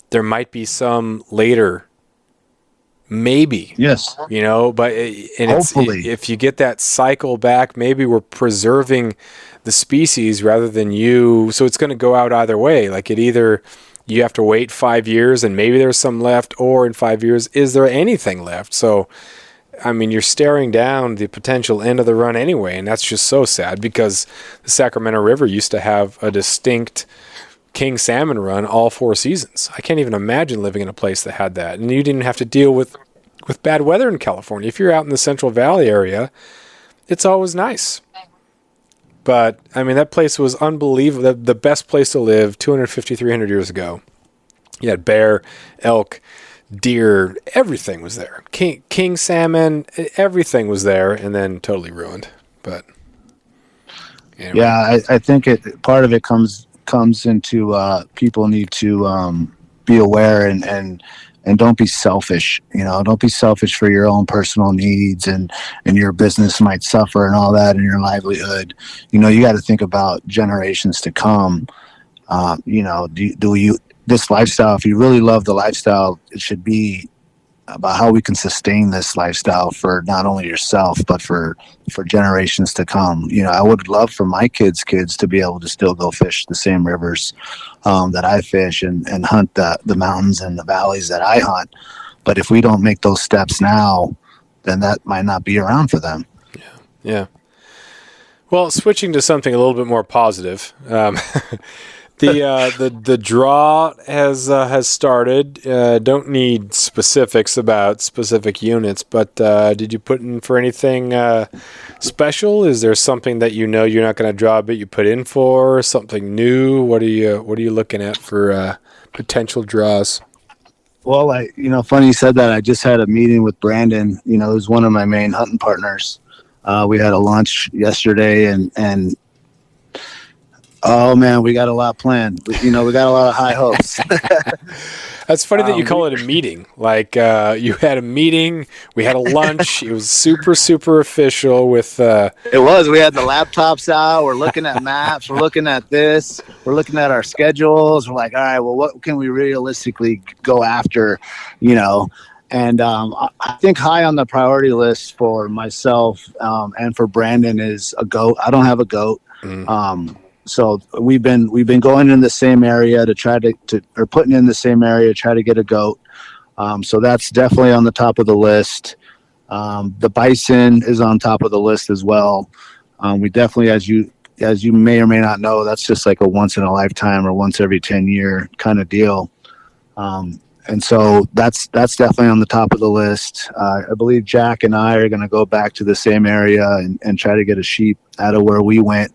there might be some later, maybe. Yes. But hopefully, if you get that cycle back, maybe we're preserving the species rather than you. So it's going to go out either way. Like, either you have to wait 5 years and maybe there's some left, or in 5 years, is there anything left? So, I mean, you're staring down the potential end of the run anyway. And that's just so sad, because the Sacramento River used to have a distinct king salmon run all 4 seasons. I can't even imagine living in a place that had that. And you didn't have to deal with bad weather in California. If you're out in the Central Valley area, it's always nice. But, I mean, that place was unbelievable. The best place to live 250, 300 years ago. You had bear, elk, deer, everything was there. King salmon, everything was there, and then totally ruined. But, anyway. Yeah, I think part of it comes into people need to be aware and and don't be selfish. Don't be selfish for your own personal needs, and your business might suffer and all that, and your livelihood. You got to think about generations to come. Do you this lifestyle? If you really love the lifestyle, it should be about how we can sustain this lifestyle for not only yourself but for generations to come. I would love for my kids to be able to still go fish the same rivers that I fish, and hunt the mountains and the valleys that I hunt. But if we don't make those steps now, then that might not be around for them. Yeah. Well, switching to something a little bit more positive. The draw has started. Don't need specifics about specific units, but did you put in for anything special? Is there something that you're not going to draw, but you put in for something new? What are you looking at for potential draws? Well, funny you said that. I just had a meeting with Brandon. Who's one of my main hunting partners. We had a lunch yesterday, and oh man, we got a lot planned. We got a lot of high hopes. That's funny that you call it a meeting. Like you had a meeting, we had a lunch. It was super, super official. With it was. We had the laptops out. We're looking at maps. We're looking at this. We're looking at our schedules. We're like, all right, well, what can we realistically go after? And I think high on the priority list for myself and for Brandon is a goat. I don't have a goat. So we've been going in the same area to try to or putting in the same area to try to get a goat. So that's definitely on the top of the list. The bison is on top of the list as well. We definitely, as you may or may not know, that's just like a once in a lifetime or once every 10-year kind of deal. And so that's definitely on the top of the list. I believe Jack and I are going to go back to the same area and try to get a sheep out of where we went.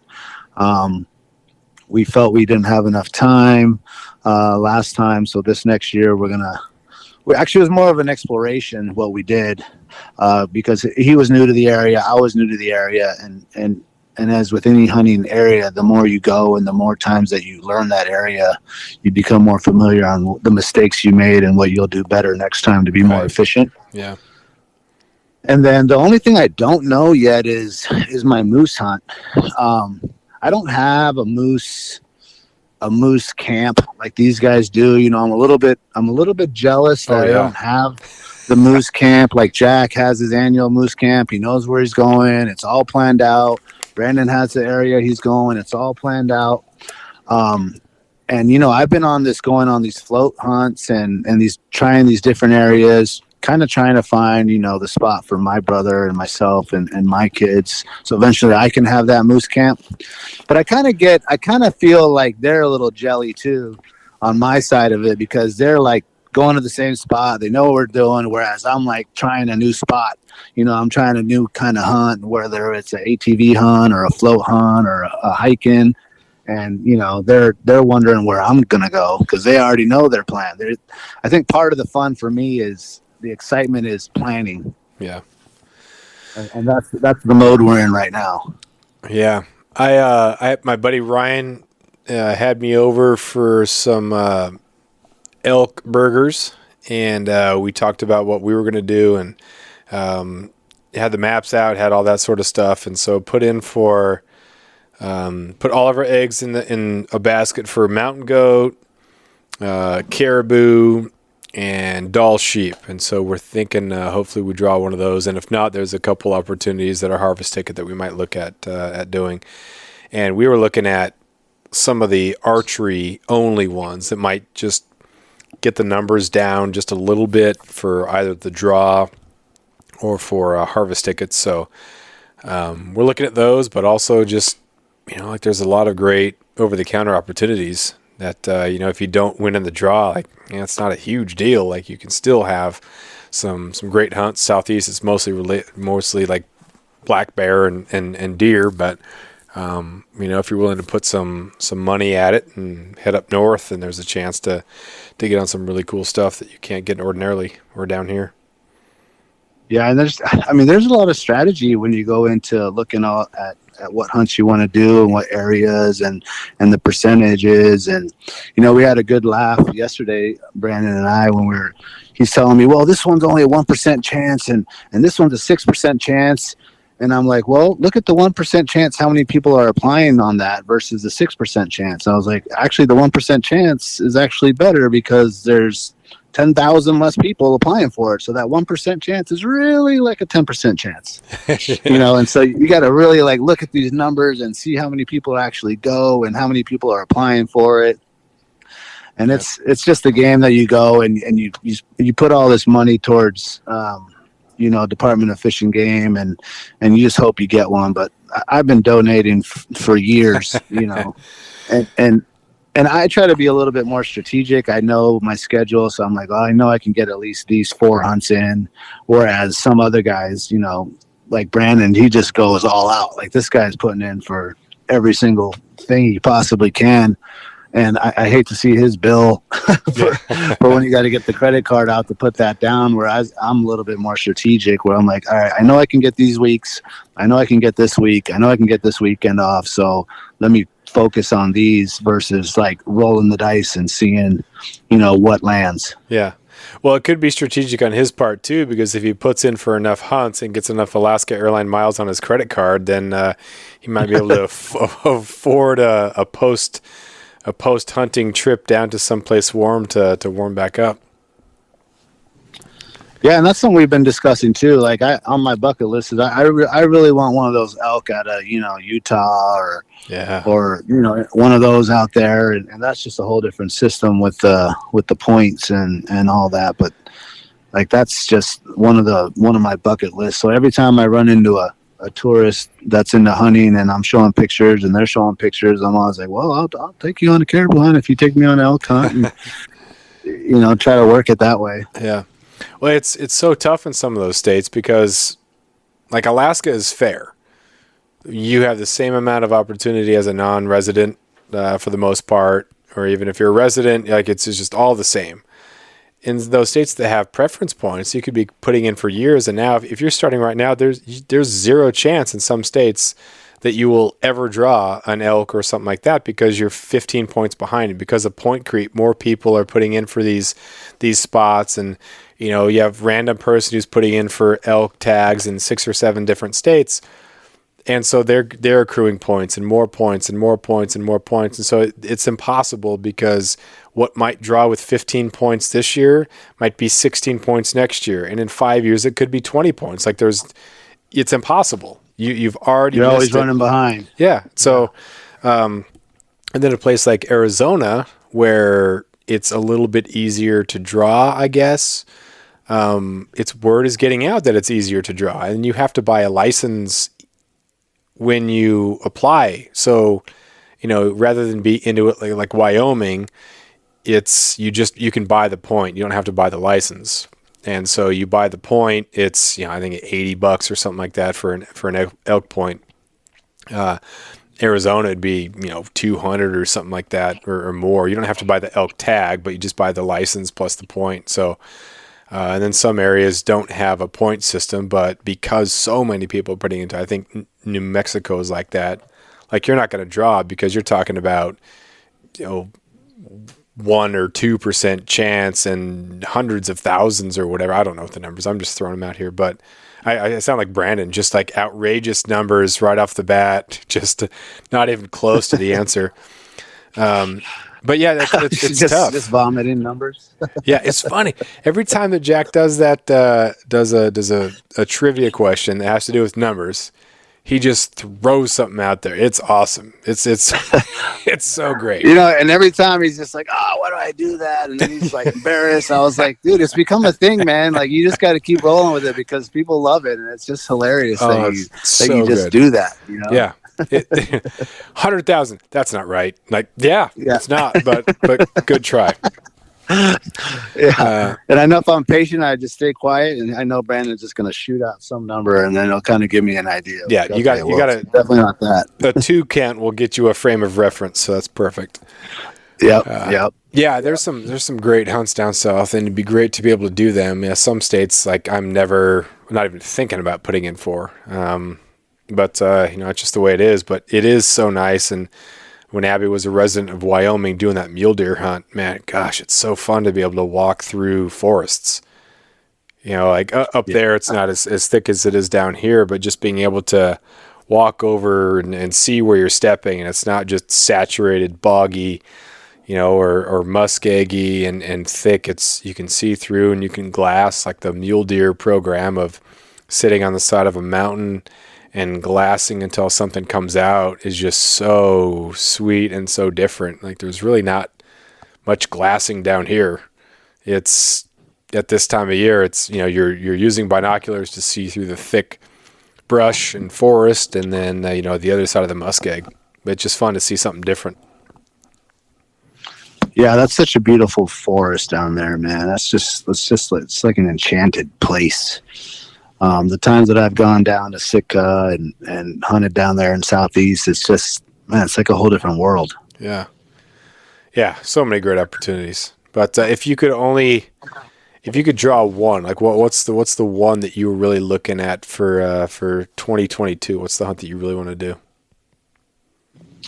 We felt we didn't have enough time last time, so this next year it was more of an exploration what we did because he was new to the area, I was new to the area, and as with any hunting area, the more you go and the more times that you learn that area, you become more familiar on the mistakes you made and what you'll do better next time to be more efficient. Yeah. And then the only thing I don't know yet is my moose hunt. I don't have a moose camp like these guys do. I'm a little bit jealous that I don't have the moose camp like Jack has his annual moose camp. He knows where he's going. It's all planned out. Brandon has the area he's going. It's all planned out. And I've been going on these float hunts and trying these different areas, kind of trying to find, the spot for my brother and myself and my kids. So eventually I can have that moose camp. But I kind of feel like they're a little jelly too on my side of it because they're like going to the same spot. They know what we're doing. Whereas I'm like trying a new spot. I'm trying a new kind of hunt, whether it's an ATV hunt or a float hunt or a hiking. And, they're wondering where I'm going to go because they already know their plan. I think part of the fun for me is the excitement is planning. Yeah. And that's the mode we're in right now. Yeah. My buddy Ryan had me over for some elk burgers, and we talked about what we were going to do, and had the maps out, had all that sort of stuff, and so put all of our eggs in a basket for mountain goat, caribou, and doll sheep. And so we're thinking hopefully we draw one of those, and if not, there's a couple opportunities that are harvest ticket that we might look at doing. And we were looking at some of the archery only ones that might just get the numbers down just a little bit for either the draw or for harvest tickets. So we're looking at those, but also just there's a lot of great over-the-counter opportunities that if you don't win in the draw, it's not a huge deal. Like, you can still have some great hunts. Southeast, it's mostly like black bear and deer, but if you're willing to put some money at it and head up north, then there's a chance to get on some really cool stuff that you can't get ordinarily or down here. Yeah, and there's a lot of strategy when you go into looking at what hunts you want to do and what areas and the percentages. And we had a good laugh yesterday, Brandon and I, when he's telling me, well, this one's only a 1% chance and this one's a 6% chance. And I'm like, well, look at the 1% chance, how many people are applying on that versus the 6% chance. I was like, actually, the 1% chance is actually better because there's 10,000 less people applying for it. So that 1% chance is really like a 10% chance, and so you got to really like look at these numbers and see how many people actually go and how many people are applying for it. And it's just a game that you go and you put all this money towards, Department of Fish and Game, and you just hope you get one. But I've been donating for years, and I try to be a little bit more strategic. I know my schedule, so I'm like, I know I can get at least these 4 hunts in, whereas some other guys, like Brandon, he just goes all out. Like this guy's putting in for every single thing he possibly can. And I hate to see his bill for when you got to get the credit card out to put that down, whereas I'm a little bit more strategic where I'm like, all right, I know I can get these weeks. I know I can get this week. I know I can get this weekend off. So let me focus on these versus like rolling the dice and seeing, what lands. Yeah. Well, it could be strategic on his part too, because if he puts in for enough hunts and gets enough Alaska Airline miles on his credit card, then he might be able to afford a post hunting trip down to someplace warm to warm back up. Yeah, and that's something we've been discussing too. Like on my bucket list is I really want one of those elk out of Utah or one of those out there, and that's just a whole different system with the points and all that. But like that's just one of my bucket lists. So every time I run into a tourist that's into hunting and I'm showing pictures and they're showing pictures, I'm always like, well, I'll take you on a caribou hunt if you take me on an elk hunt, and try to work it that way. Yeah. Well, it's so tough in some of those states because like Alaska is fair. You have the same amount of opportunity as a non-resident for the most part, or even if you're a resident, like it's just all the same. In those states that have preference points, you could be putting in for years, and now if you're starting right now, there's zero chance in some states that you will ever draw an elk or something like that because you're 15 points behind. And because of point creep, more people are putting in for these spots, and you have random person who's putting in for elk tags in 6 or 7 different states. And so they're accruing points and more points and more points and more points. And so it's impossible because what might draw with 15 points this year might be 16 points next year. And in 5 years, it could be 20 points. Like it's impossible. You're always running behind. Yeah. So, and then a place like Arizona where it's a little bit easier to draw, I guess. Its word is getting out that it's easier to draw, and you have to buy a license when you apply. So, rather than be into it like Wyoming, you can buy the point. You don't have to buy the license. And so you buy the point. It's, I think $80 or something like that for an elk point. Arizona would be, 200 or something like that or more. You don't have to buy the elk tag, but you just buy the license plus the point. So, and then some areas don't have a point system, but because so many people are putting into, I think New Mexico is like that. Like you're not going to draw because you're talking about, 1 or 2% chance and hundreds of thousands or whatever. I don't know what the numbers. I'm just throwing them out here, but I sound like Brandon, just like outrageous numbers right off the bat, just not even close to the answer. But yeah, it's tough. Just vomiting numbers. Yeah, it's funny. Every time that Jack does that, does a trivia question that has to do with numbers, he just throws something out there. It's awesome. It's it's so great. And every time he's just like, why do I do that? And then he's like embarrassed. I was like, dude, it's become a thing, man. Like you just got to keep rolling with it because people love it, and it's just hilarious that you just do that. Yeah. 100,000. That's not right. Like, yeah, it's not, but good try. Yeah. And I know if I'm patient, I just stay quiet, and I know Brandon's just going to shoot out some number, and then he'll kind of give me an idea. Yeah, like, you got to definitely not that. A 2 count will get you a frame of reference, so that's perfect. Yep. Yeah, there's some great hunts down south, and it'd be great to be able to do them. Yeah, some states like I'm not even thinking about putting in for. But it's just the way it is. But it is so nice. And when Abby was a resident of Wyoming doing that mule deer hunt, man, gosh, it's so fun to be able to walk through forests. Like up there, it's not as thick as it is down here, but just being able to walk over and see where you're stepping, and it's not just saturated, boggy, or muskeggy and thick. You can see through and you can glass, like the mule deer program of sitting on the side of a mountain and glassing until something comes out is just so sweet and so different. Like there's really not much glassing down here. It's at this time of year, it's, you're using binoculars to see through the thick brush and forest, and then, the other side of the muskeg. But it's just fun to see something different. Yeah, that's such a beautiful forest down there, man. It's like an enchanted place. The times that I've gone down to Sitka and hunted down there in Southeast, it's just, man, it's like a whole different world. Yeah. Yeah, so many great opportunities. But if you could draw one, like what's the one that you were really looking at for 2022? What's the hunt that you really want to do?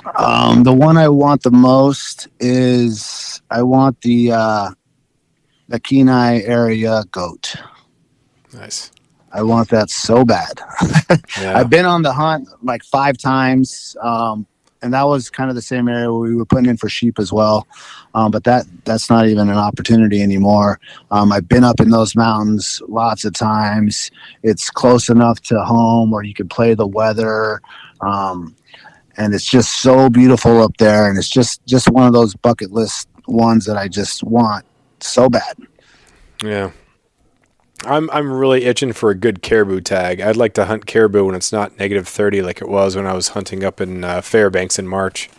The one I want the most is I want the Kenai area goat. Nice. I want that so bad. Yeah. I've been on the hunt like 5 times. And that was kind of the same area where we were putting in for sheep as well. But that's not even an opportunity anymore. I've been up in those mountains lots of times. It's close enough to home where you can play the weather. And it's just so beautiful up there. And it's just one of those bucket list ones that I just want so bad. Yeah. I'm really itching for a good caribou tag. I'd like to hunt caribou when it's not -30 like it was when I was hunting up in Fairbanks in March.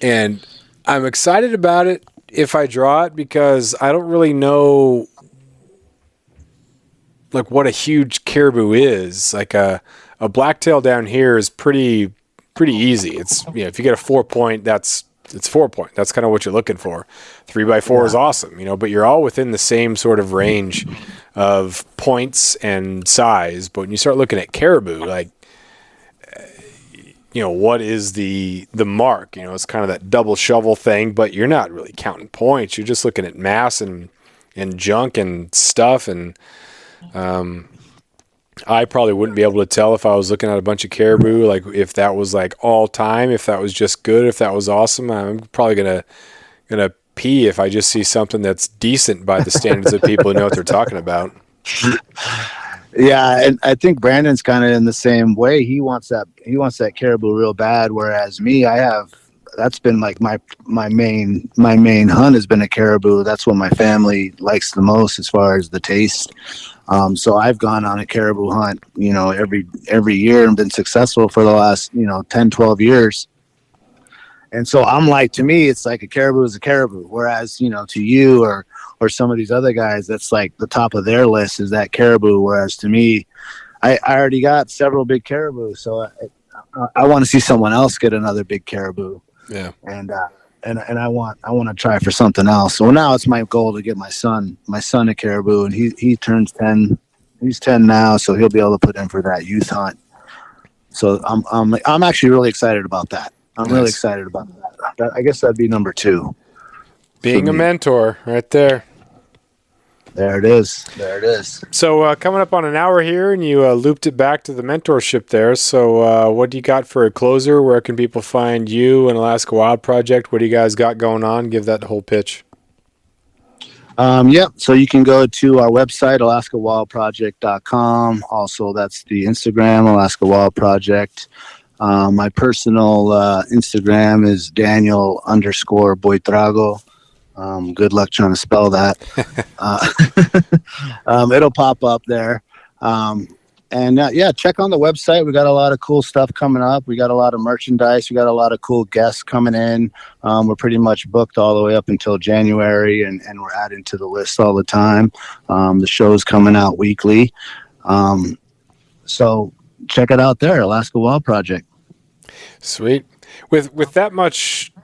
And I'm excited about it if I draw it, because I don't really know like what a huge caribou is. Like a blacktail down here is pretty easy. It's, if you get a 4-point, it's 4-point. That's kind of what you're looking for. 3x4 is awesome, but you're all within the same sort of range of points and size. But when you start looking at caribou, like, what is the mark? It's kind of that double shovel thing, but you're not really counting points. You're just looking at mass and junk and stuff. And, I probably wouldn't be able to tell if I was looking at a bunch of caribou, like if that was like all time, if that was just good, if that was awesome. I'm probably gonna pee if I just see something that's decent by the standards of people who know what they're talking about. Yeah, and I think Brandon's kind of in the same way. He wants that caribou real bad, whereas me, that's been like my main hunt has been a caribou. That's what my family likes the most as far as the taste. So I've gone on a caribou hunt, every year and been successful for the last, 10, 12 years. And so I'm like, to me, it's like a caribou is a caribou. Whereas, to you or some of these other guys, that's like the top of their list is that caribou. Whereas to me, I already got several big caribou. So I want to see someone else get another big caribou. Yeah. And I want to try for something else. So now it's my goal to get my son a caribou, and he turns 10. He's 10 now, so he'll be able to put in for that youth hunt. So I'm actually really excited about that. I'm Nice. really excited about that. I guess that'd be number 2. Being a mentor right there. There it is. So coming up on an hour here, and you looped it back to the mentorship there. So what do you got for a closer? Where can people find you and Alaska Wild Project? What do you guys got going on? Give that the whole pitch. Yep. So you can go to our website, alaskawildproject.com. Also, that's the Instagram, Alaska Wild Project. My personal Instagram is Daniel_Boitrago. Good luck trying to spell that. It'll pop up there. Check on the website. We got a lot of cool stuff coming up. We got a lot of merchandise. We got a lot of cool guests coming in. We're pretty much booked all the way up until January, and we're adding to the list all the time. The show's coming out weekly. So check it out there, Alaska Wild Project. Sweet. With that much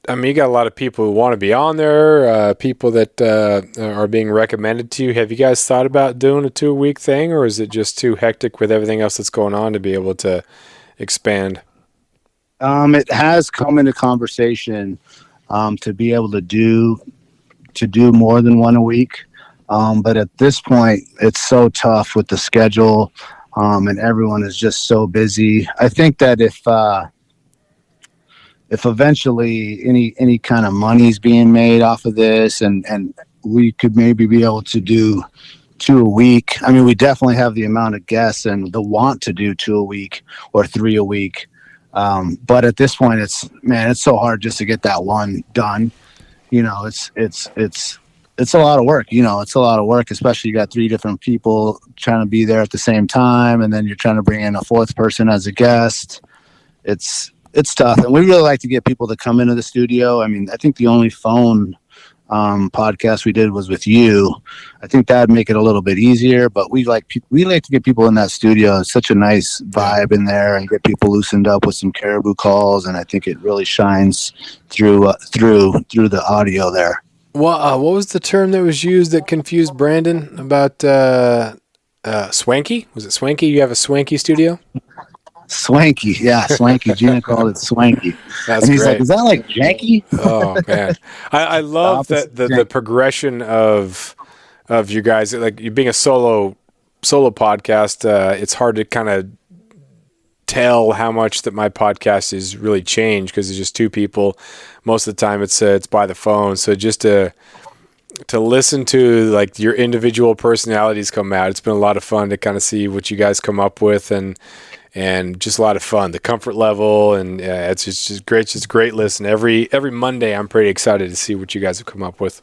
I mean, you got a lot of people who want to be on there, people that are being recommended to you. Have you guys thought about doing a 2-week thing, or is it just too hectic with everything else that's going on to be able to expand? It has come into conversation to be able to do more than one a week. But at this point, it's so tough with the schedule, and everyone is just so busy. I think that if eventually any kind of money's being made off of this, and we could maybe be able to do 2 a week. I mean, we definitely have the amount of guests and the want to do 2 a week or 3 a week. But at this point, it's so hard just to get that one done. You know, it's a lot of work. You know, it's a lot of work, especially you got 3 different people trying to be there at the same time, and then you're trying to bring in a 4th person as a guest. It's tough, and we really like to get people to come into the studio. I mean, I think the only phone podcast we did was with you. I think that'd make it a little bit easier, but we like to get people in that studio. It's such a nice vibe in there, and get people loosened up with some caribou calls, and I think it really shines through the audio there. Well, what was the term that was used that confused Brandon about swanky? Was it swanky? You have a swanky studio? Swanky, yeah, swanky. Gina called it swanky. That's and he's great. like, "Is that like janky?" Oh man, I love that the progression of you guys. Like you being a solo podcast, it's hard to kind of tell how much that my podcast has really changed because it's just 2 people. Most of the time, it's by the phone. So just to listen to like your individual personalities come out, it's been a lot of fun to kind of see what you guys come up with and just a lot of fun. The comfort level, and it's just great. Just great listen. Every Monday, I'm pretty excited to see what you guys have come up with.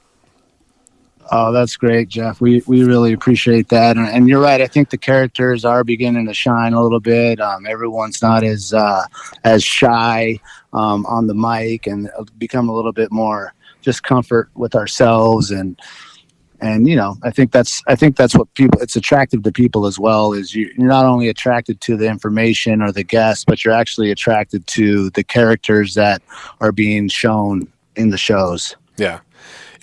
Oh, that's great, Jeff. We really appreciate that. And you're right. I think the characters are beginning to shine a little bit. Everyone's not as shy on the mic, and become a little bit more just comfort with ourselves. And you know, I think that's what it's attractive to people as well, is you're not only attracted to the information or the guests, but you're actually attracted to the characters that are being shown in the shows. Yeah.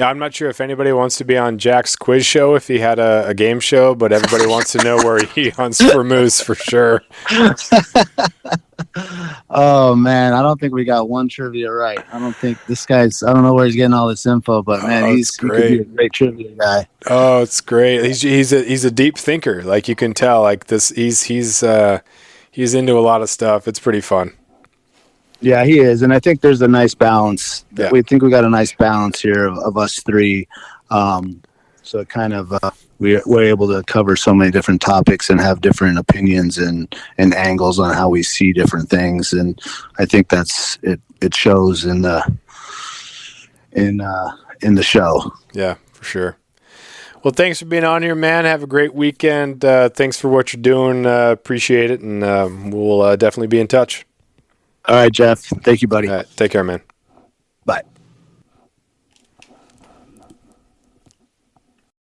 Yeah, I'm not sure if anybody wants to be on Jack's quiz show if he had a game show, but everybody wants to know where he hunts for moose for sure. Oh man, I don't think we got one trivia right. I don't think this guy's. I don't know where he's getting all this info, but man, he could be a great trivia guy. Oh, it's great. He's a deep thinker. Like you can tell. Like this, he's into a lot of stuff. It's pretty fun. Yeah, he is, and I think there's a nice balance. Yeah. We think we got a nice balance here of us 3. So it kind of we're able to cover so many different topics and have different opinions and angles on how we see different things, and I think that's it. It shows in the show. Yeah, for sure. Well, thanks for being on here, man. Have a great weekend. Thanks for what you're doing. Appreciate it, and we'll definitely be in touch. All right, Jeff. Thank you, buddy. All right, take care, man. Bye.